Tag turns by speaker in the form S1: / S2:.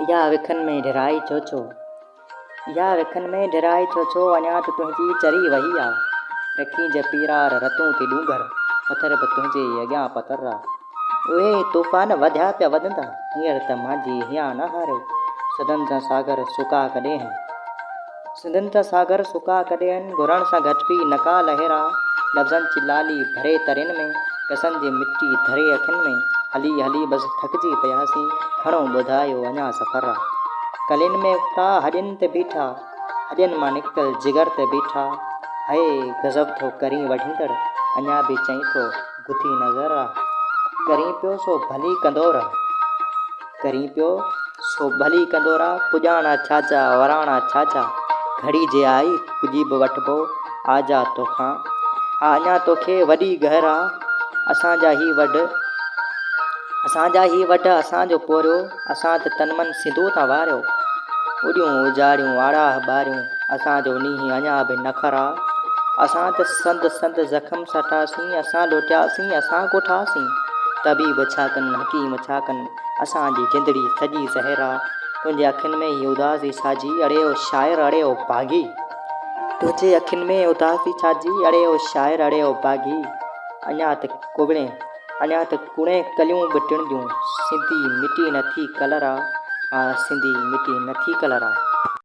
S1: या विखन में ढिराई चोचो, या विखन में ढिराई चोचो, अञा त तुंहिंजी चरी वही आ। रखी जे पीरार रतूं ते डूंगर, पथर बि तुंहिंजे अॻियां पतर आ। उहे तूफ़ान वधिया पिया वधंदा, हींअर त मुंहिंजी हियां न हारियो। सदन जा सागर सुका कॾहिं आहिनि, सिंधनि जा सागर सुका कॾहिं आहिनि। घुरण सां घटि बि नका लहिरा, लफ़्ज़नि जी लाली भरे तरियुनि में, कसनि जी मिटी धरे अखियुनि में। हली हली बसि थकिजी पियासीं, खणो ॿुधायो अञा सफ़र आ। कलियुनि में उता हॾियुनि ते बीठा, हॾियुनि मां निकितल जिगर ते बीठा। हाय गज़ब थो करीं वढींदड़, अञा बि चईं थो गुथी नज़र आ। करीं पियो सो भली कंदोरा, करीं पियो सो भली कंदोरा। पुॼाणा छाजा वराणा छाजा, घड़ी जे आई पुॼी बि वठिबो आजा तोखां। हा अञा तोखे वॾी गहरा, असांजा ही वॾ असांजो पोरियो। असां त तन मन सिधो था वारियो, उॾियूं उजाड़ियूं आड़ाह ॿारियूं, असांजो नींहुं अञा बि न खरा। असां त संद संद ज़ख़्म सटासीं, असां लुटियासीं असां कोठासीं। तबीब छा कनि हकीम छा कनि, असांजी जिंदड़ी सॼी ज़हर आ। तुंहिंजे अखियुनि में ही उदासी छाजी, अड़े ओ शाइर अड़े ओ बाग़ी। तुंहिंजे अखियुनि में उदासी छाजी, अड़े ओ शाइर अड़े ओ बाग़ी। अञा त कुणे कलियूं बि टिणदियूं, सिंधी मिटी नथी कलर आ। हा सिंधी मिटी नथी कलर आ।